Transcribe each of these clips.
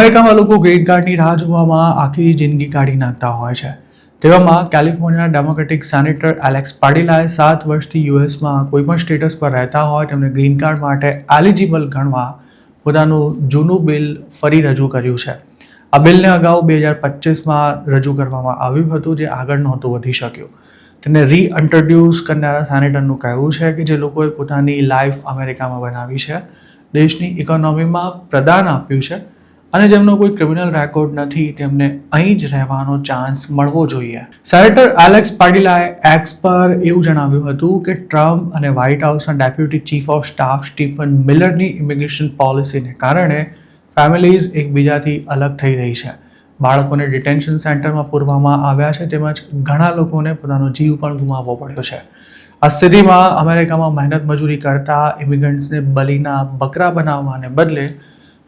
અમેરિકામાં લોકો ગ્રીન કાર્ડની રાહ જોવામાં આખી જિંદગી કાઢી નાખતા હોય છે. તેવામાં કેલિફોર્નિયાના ડેમોક્રેટિક સેનેટર એલેક્સ પાડિલાએ 7 વર્ષથી યુએસમાં કોઈપણ સ્ટેટસ પર રહેતા હોય તેમને ગ્રીન કાર્ડ માટે એલિજિબલ ગણવા પોતાનું જૂનું બિલ ફરી રજૂ કર્યું છે. આ બિલને અગાઉ 2025માં રજૂ કરવામાં આવ્યું હતું, જે આગળ નહોતું વધી શક્યું. તેને રીઇન્ટ્રોડ્યુસ કરનારા સેનેટરનું કહેવું છે કે જે લોકોએ પોતાની લાઈફ અમેરિકામાં બનાવી છે, દેશની ઇકોનોમીમાં પ્રદાન આપ્યું છે અને જેમનો કોઈ ક્રિમિનલ રેકોર્ડ નથી તેમને અહીં જ રહેવાનો ચાન્સ મળવો જોઈએ. સેનેટર એલેક્સ પાડિલાએ એક્સ પર એવું જણાવ્યું હતું કે ટ્રમ્પ અને વ્હાઇટ હાઉસના deputy chief of staff Stephen મિલરની ઇમિગ્રેશન પોલિસીને કારણે ફેમિલીઝ એકબીજાથી અલગ થઈ રહી છે. બાળકોને ડિટેન્શન સેન્ટરમાં પૂરવામાં આવ્યા છે, તેમજ ઘણા લોકોને પોતાનો જીવ પણ ગુમાવવો પડ્યો છે. આ સ્થિતિમાં અમેરિકામાં મહેનત મજૂરી કરતા ઇમિગ્રન્ટ્સને બલીના બકરા બનાવવાને બદલે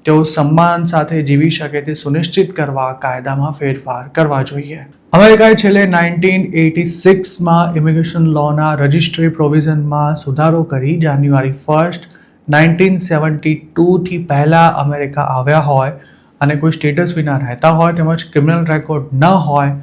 તેઓ સન્માન સાથે જીવી શકે તે સુનિશ્ચિત કરવા કાયદામાં ફેરફાર કરવા જોઈએ. અમેરિકાએ છેલ્લે 1986માં ઇમિગ્રેશન લોના રજિસ્ટ્રી પ્રોવિઝનમાં સુધારો કરી જાન્યુઆરી 1, 1972થી પહેલાં અમેરિકા આવ્યા હોય અને કોઈ સ્ટેટસ વિના રહેતા હોય તેમજ ક્રિમિનલ રેકોર્ડ ન હોય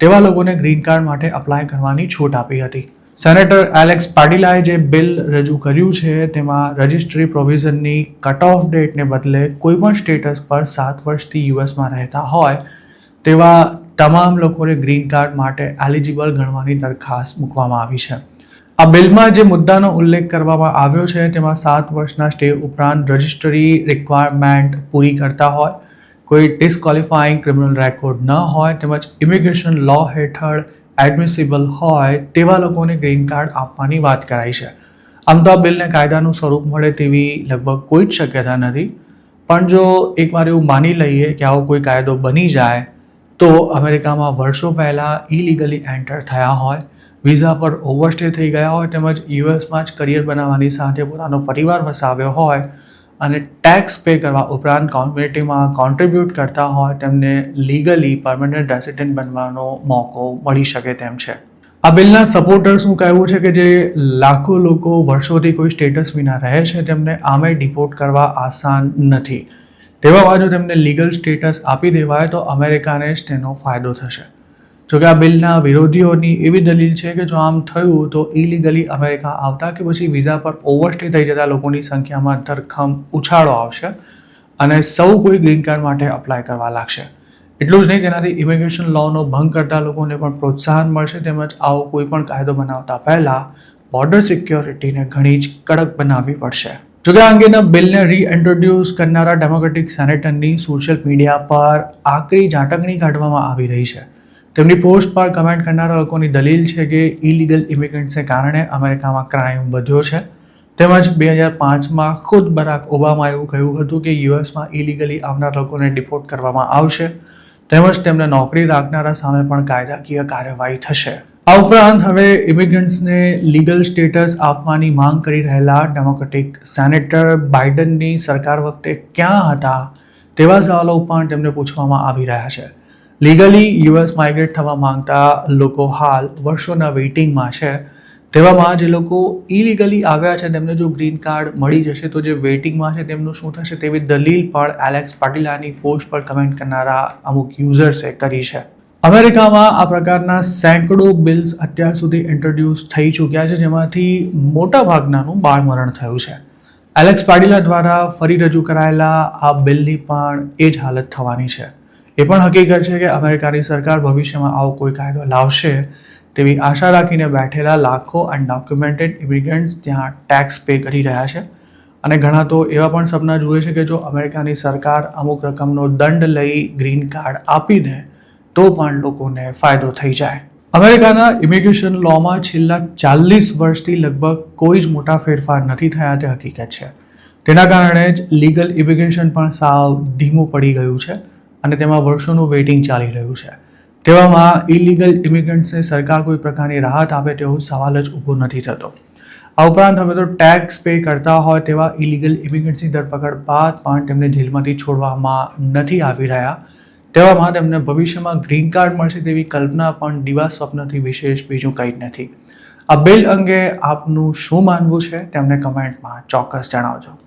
તેવા લોકોને ગ્રીન કાર્ડ માટે અપ્લાય કરવાની છૂટ આપી હતી. સેનેટર એલેક્સ પાડિલાએ જે બિલ રજૂ કર્યું છે તેમાં રજિસ્ટ્રી પ્રોવિઝનની કટ ઓફ ડેટને બદલે કોઈપણ સ્ટેટસ પર 7 વર્ષથી યુએસમાં રહેતા હોય તેવા તમામ લોકોને ગ્રીન કાર્ડ માટે એલિજિબલ ગણવાની દરખાસ્ત મૂકવામાં આવી છે. આ બિલમાં જે મુદ્દાનો ઉલ્લેખ કરવામાં આવ્યો છે તેમાં 7 વર્ષના સ્ટે ઉપરાંત રજિસ્ટ્રી રિક્વાયરમેન્ટ પૂરી કરતા હોય, કોઈ ડિસ્ક્વોલિફાઈંગ ક્રિમિનલ રેકોર્ડ ન હોય તેમજ ઇમિગ્રેશન લો હેઠળ એડમિસિબલ હોય તેવા લોકોને ગ્રીન કાર્ડ આપવાની વાત કરાઈ છે. આમ તો આ બિલને કાયદાનું સ્વરૂપ મળે તેવી લગભગ કોઈ જ શક્યતા નથી, પણ જો એકવાર એવું માની લઈએ કે આવો કોઈ કાયદો બની જાય તો અમેરિકામાં વર્ષો પહેલાં ઇલીગલી એન્ટર થયા હોય, વિઝા પર ઓવરસ્ટે થઈ ગયા હોય તેમજ યુએસમાં જ કરિયર બનાવવાની સાથે પોતાનો પરિવાર વસાવ્યો હોય અને ટેક્સ પે કરવા ઉપરાંત કોમ્યુનિટીમાં કોન્ટ્રીબ્યુટ કરતા હોય તેમને લીગલી પરમનન્ટ રેસિડેન્ટ બનવાનો મોકો મળી શકે તેમ છે. આ બિલના સપોર્ટર્સનું કહેવું છે કે જે લાખો લોકો વર્ષોથી કોઈ સ્ટેટસ વિના રહે છે તેમને આમે ડિપોર્ટ કરવા આસાન નથી. તેવામાં જો તેમને લીગલ સ્ટેટસ આપી દેવાય તો અમેરિકાને જ તેનો ફાયદો થશે. જોકે આ બિલના વિરોધીઓની એવી દલીલ છે કે જો આમ થયું તો ઇલીગલી અમેરિકા આવતા કે પછી વિઝા પર ઓવરસ્ટે થઈ જતા લોકોની સંખ્યામાં ધરખમ ઉછાળો આવશે અને સૌ કોઈ ગ્રીન કાર્ડ માટે અપ્લાય કરવા લાગશે. એટલું જ નહીં, તેનાથી ઇમિગ્રેશન લોનો ભંગ કરતા લોકોને પણ પ્રોત્સાહન મળશે તેમજ આવો કોઈ પણ કાયદો બનાવતા પહેલા બોર્ડર સિક્યોરિટીને ઘણી જ કડક બનાવવી પડશે. જોકે આ અંગેના બિલને રીઇન્ટ્રોડ્યુસ કરનારા ડેમોક્રેટિક સેનેટરની સોશિયલ મીડિયા પર આકરી ઝાટકણી કાઢવામાં આવી રહી છે. તેમની પોસ્ટ પર કમેન્ટ કરનારા લોકોની દલીલ છે કે ઇલીગલ ઇમિગ્રન્ટ્સને કારણે અમેરિકામાં ક્રાઇમ વધ્યો છે તેમજ 2005માં ખુદ બરાક ઓબામાએ એવું કહ્યું હતું કે યુએસમાં ઇલીગલી આવનાર લોકોને ડિપોર્ટ કરવામાં આવશે તેમજ તેમને નોકરી રાખનારા સામે પણ કાયદાકીય કાર્યવાહી થશે. આ ઉપરાંત હવે ઇમિગ્રન્ટ્સને લીગલ સ્ટેટસ આપવાની માંગ કરી રહેલા ડેમોક્રેટિક સેનેટર બાઇડનની સરકાર વખતે ક્યાં હતા તેવા સવાલો પણ તેમને પૂછવામાં આવી રહ્યા છે. લીગલી યુએસ માઇગ્રેટ થવા માંગતા લોકો હાલ વર્ષોના વેઇટિંગમાં છે. તેવામાં જે લોકો ઇલીગલી આવ્યા છે તેમને જો ગ્રીન કાર્ડ મળી જશે તો જે વેઇટિંગમાં છે તેમનું શું થશે તેવી દલીલ પણ એલેક્સ પાડિલાની પોસ્ટ પર કમેન્ટ કરનારા અમુક યુઝર્સે કરી છે. અમેરિકામાં આ પ્રકારના સેંકડો બિલ્સ અત્યાર સુધી ઇન્ટ્રોડ્યુસ થઈ ચૂક્યા છે, જેમાંથી મોટા ભાગનાનું બાળમરણ થયું છે. એલેક્સ પાડિલા દ્વારા ફરી રજૂ કરાયેલા આ બિલની પણ એ જ હાલત થવાની છે. એ પણ હકીકત છે કે અમેરિકાની સરકાર ભવિષ્યમાં આવો કોઈ કાયદો લાવશે તેવી આશા રાખીને બેઠેલા લાખો અનડોક્યુમેન્ટેડ ઇમિગ્રન્ટ્સ ત્યાં ટેક્સ પે કરી રહ્યા છે અને ઘણા તો એવા પણ સપના જુએ છે કે જો અમેરિકાની સરકાર અમુક રકમનો દંડ લઈ ગ્રીન કાર્ડ આપી દે તો પણ લોકોને ફાયદો થઈ જાય. અમેરિકાના ઇમિગ્રેશન લોમાં છેલ્લા 40 વર્ષથી લગભગ કોઈ જ મોટા ફેરફાર નથી થયા તે હકીકત છે. તેના કારણે જ લીગલ ઇમિગ્રેશન પણ સાવ ધીમું પડી ગયું છે અને તેમાં વર્ષોનું વેઇટિંગ ચાલી રહ્યું છે. તેવામાં ઇલીગલ ઇમિગ્રન્ટ્સને સરકાર કોઈ પ્રકારની રાહત આપે તેવો સવાલ જ ઊભો નથી થતો. આ ઉપરાંત હવે તો ટેક્સ પે કરતા હોય તેવા ઇલીગલ ઇમિગ્રન્ટ્સની ધરપકડ બાદ પણ તેમને જેલમાંથી છોડવામાં નથી આવી રહ્યા. તેવામાં તેમને ભવિષ્યમાં ગ્રીન કાર્ડ મળશે તેવી કલ્પના પણ દિવા સ્વપ્નથી વિશેષ બીજું કંઈ જ નથી. આ બિલ અંગે આપનું શું માનવું છે તેમને કમેન્ટમાં ચોક્કસ જણાવજો.